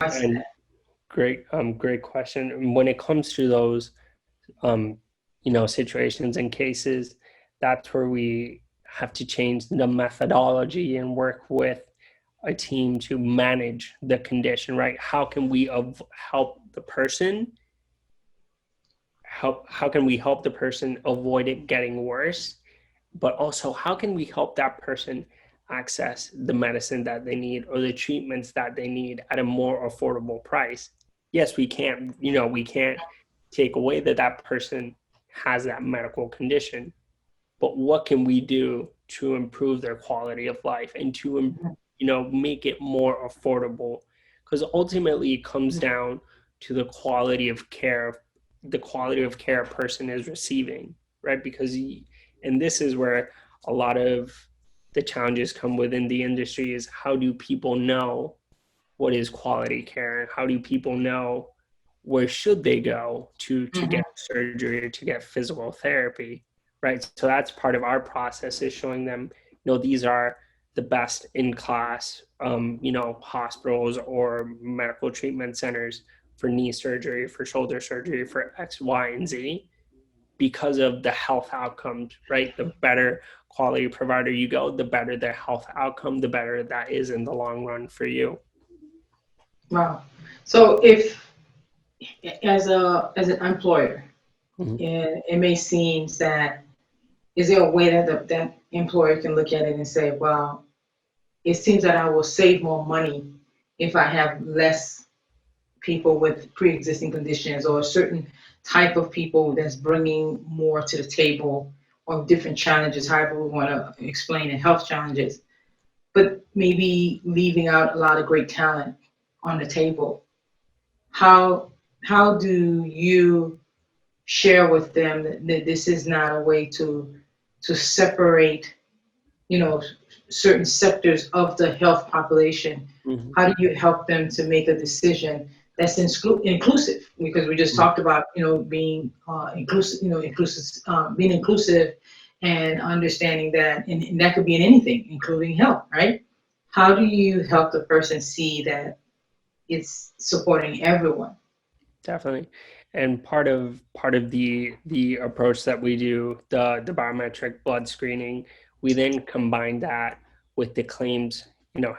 And great question. And when it comes to those, situations and cases, that's where we have to change the methodology and work with a team to manage the condition, right? How can we help the person how can we help the person avoid it getting worse, but also how can we help that person access the medicine that they need or the treatments that they need at a more affordable price? Yes, we can't take away that that person has that medical condition, but what can we do to improve their quality of life and to make it more affordable? Because ultimately it comes down to the quality of care a person is receiving, right? And this is where a lot of the challenges come within the industry, is how do people know what is quality care, and how do people know where should they go to Mhm. get surgery or to get physical therapy, right? So that's part of our process, is showing them, these are the best in class, hospitals or medical treatment centers for knee surgery, for shoulder surgery, for X, Y, and Z, because of the health outcomes, right? The better quality provider you go, the better their health outcome, the better that is in the long run for you. Wow. So if, as an employer, Mhm. it may seem that, is there a way that that employer can look at it and say, well, it seems that I will save more money if I have less people with pre-existing conditions, or a certain type of people that's bringing more to the table, or different challenges, however we want to explain it, health challenges, but maybe leaving out a lot of great talent on the table. How how do you share with them that this is not a way to separate, you know, certain sectors of the health population? Mhm. How do you help them to make a decision that's inclusive? Because we just talked about, being inclusive, being inclusive, and understanding that, and that could be in anything, including health, right? How do you help the person see that it's supporting everyone? Definitely. And part of the approach that we do, the biometric blood screening, we then combine that with the claims,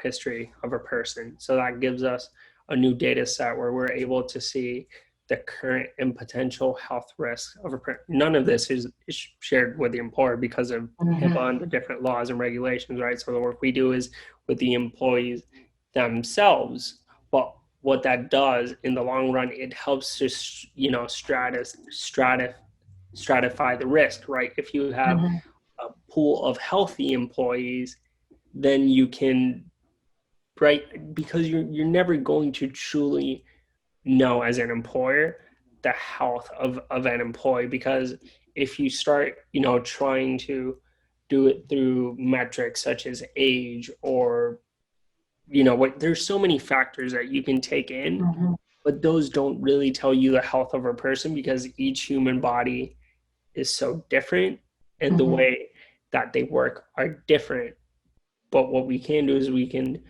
history of a person. So that gives us a new data set where we're able to see the current and potential health risks of a person. None of this is shared with the employer because of HIPAA Hmm. and the different laws and regulations, right? So the work we do is with the employees themselves. But what that does in the long run, it helps to stratify the risk, right? If you have Hmm. a pool of healthy employees, then you can, right, because you're never going to truly know as an employer the health of an employee, because if you start trying to do it through metrics such as age, or what, there's so many factors that you can take in, Hmm. but those don't really tell you the health of a person, because each human body is so different and the Hmm. way that they work are different. But what we can do is we can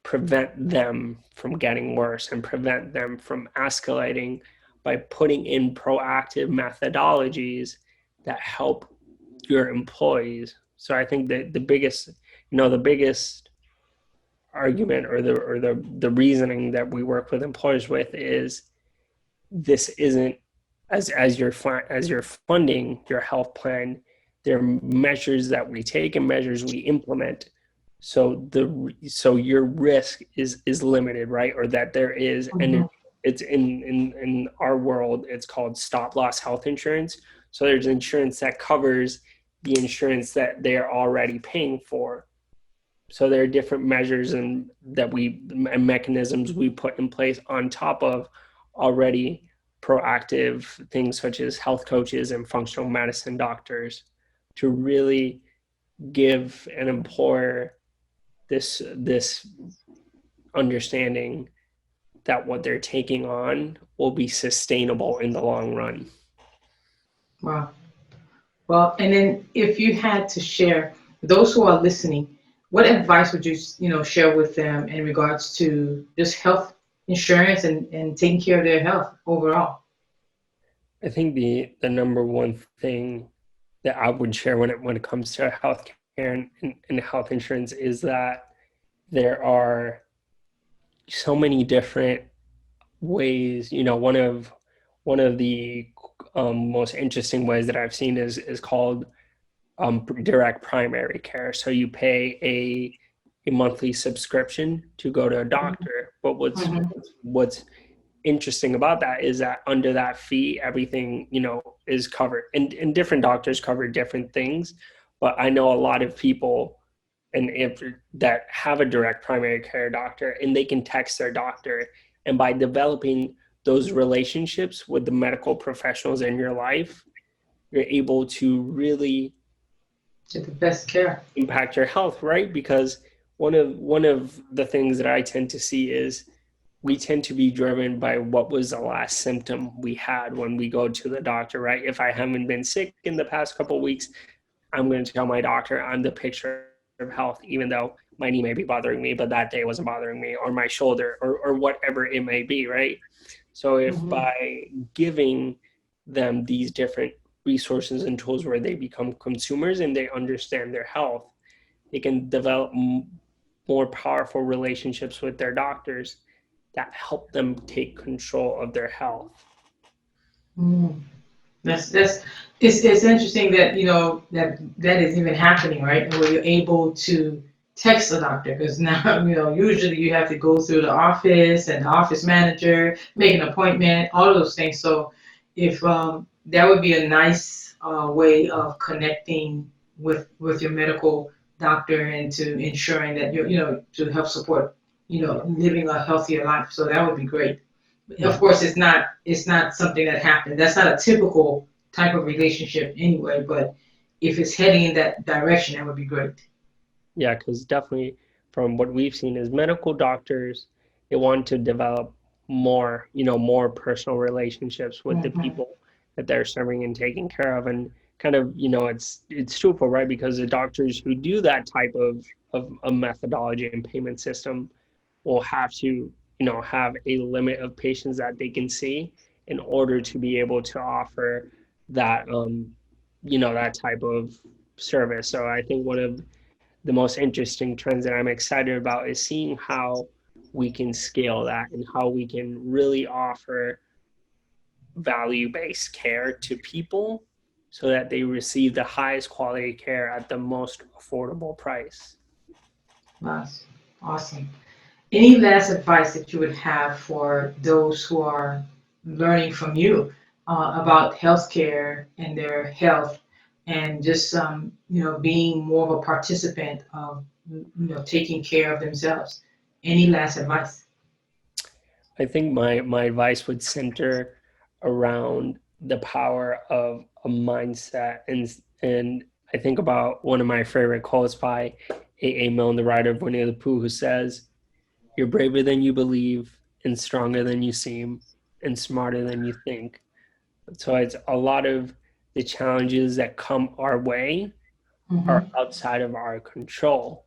prevent them from getting worse and prevent them from escalating by putting in proactive methodologies that help your employees. So I think that the biggest argument, or the reasoning that we work with employers with, is this isn't, as you're funding your health plan, there are measures that we take and measures we implement, so your risk is limited, right? Or that there is, and Hmm. it's in our world, it's called stop loss health insurance. So there's insurance that covers the insurance that they are already paying for. So there are different measures and mechanisms we put in place on top of already proactive things such as health coaches and functional medicine doctors, to really give an employer this understanding that what they're taking on will be sustainable in the long run. Wow. Well, and then if you had to share, those who are listening, what advice would you, share with them in regards to just health, insurance and taking care of their health overall. I think the number one thing that I would share when it comes to healthcare and health insurance is that there are so many different ways. One of the most interesting ways that I've seen is called direct primary care. So you pay a monthly subscription to go to a doctor. But Mm-hmm. what's interesting about that is that under that fee, everything is covered, and different doctors cover different things. But I know a lot of people and if that have a direct primary care doctor, and they can text their doctor, and by developing those relationships with the medical professionals in your life, you're able to really Get the best care. impact your health, right? Because one of the things that I tend to see is we tend to be driven by what was the last symptom we had when we go to the doctor, right? If I haven't been sick in the past couple of weeks, I'm going to tell my doctor I'm the picture of health, even though my knee may be bothering me, but that day wasn't bothering me, or my shoulder, or whatever it may be, right? So if Mm-hmm. by giving them these different resources and tools where they become consumers and they understand their health, they can develop more powerful relationships with their doctors that help them take control of their health. Mm. That's it's interesting that that is even happening, right? And where you're able to text a doctor because now usually you have to go through the office and the office manager, make an appointment, all of those things. So if that would be a nice way of connecting with your medical doctor and to ensuring that to help support living a healthier life. So that would be great. Of Yeah. course, it's not something that happened. That's not a typical type of relationship anyway. But if it's heading in that direction, that would be great. Yeah, because definitely from what we've seen is medical doctors, they want to develop more personal relationships with the Hmm. people that they're serving and taking care of. And kind of, it's truthful, right? Because the doctors who do that type of a methodology and payment system will have to, have a limit of patients that they can see in order to be able to offer that, that type of service. So I think one of the most interesting trends that I'm excited about is seeing how we can scale that and how we can really offer value-based care to people so that they receive the highest quality care at the most affordable price. That's awesome. Any last advice that you would have for those who are learning from you about healthcare and their health, and just being more of a participant of taking care of themselves? Any last advice? I think my advice would center around the power of a mindset, and I think about one of my favorite quotes by A. Milne, the writer of Winnie the Pooh, who says, "You're braver than you believe, and stronger than you seem, and smarter than you think." So it's a lot of the challenges that come our way are Hmm. outside of our control.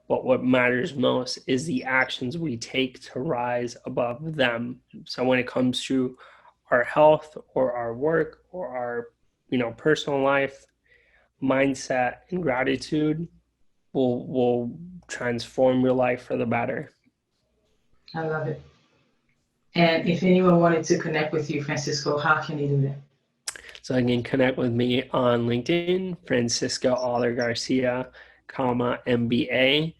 But what matters most is the actions we take to rise above them. So when it comes to our health or our work or our, personal life, mindset and gratitude will transform your life for the better. I love it. And if anyone wanted to connect with you, Francisco, how can they do that? So you can connect with me on LinkedIn, Francisco Oller Garcia, MBA,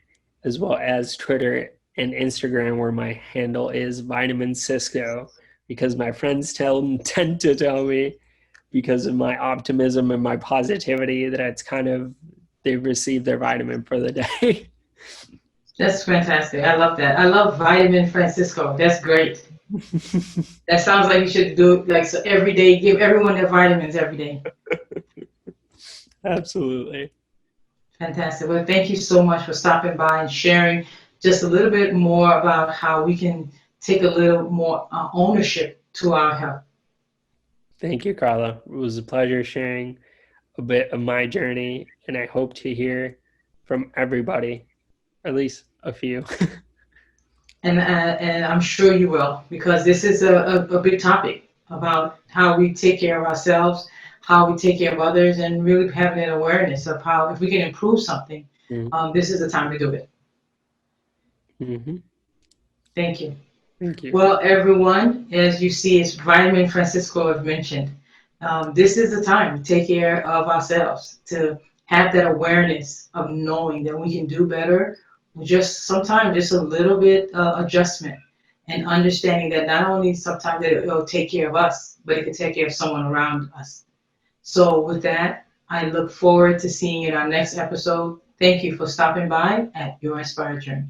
as well as Twitter and Instagram, where my handle is Vitamin Cisco, because my friends tend to tell me, because of my optimism and my positivity, that it's kind of they've received their vitamin for the day. That's fantastic. I love that. I love Vitamin Francisco. That's great. That sounds like you should do it like so every day. Give everyone their vitamins every day. Absolutely. Fantastic. Well, thank you so much for stopping by and sharing just a little bit more about how we can take a little more ownership to our health. Thank you, Carla. It was a pleasure sharing a bit of my journey, and I hope to hear from everybody, at least a few. And I'm sure you will, because this is a big topic about how we take care of ourselves, how we take care of others, and really having an awareness of how, if we can improve something, this is the time to do it. Mm-hmm. Thank you. Thank you. Well, everyone, as you see, as Vitamin Francisco have mentioned, this is the time to take care of ourselves, to have that awareness of knowing that we can do better. Just sometimes, just a little bit adjustment, and understanding that not only sometimes that it'll take care of us, but it can take care of someone around us. So, with that, I look forward to seeing you in our next episode. Thank you for stopping by at Your Inspired Journey.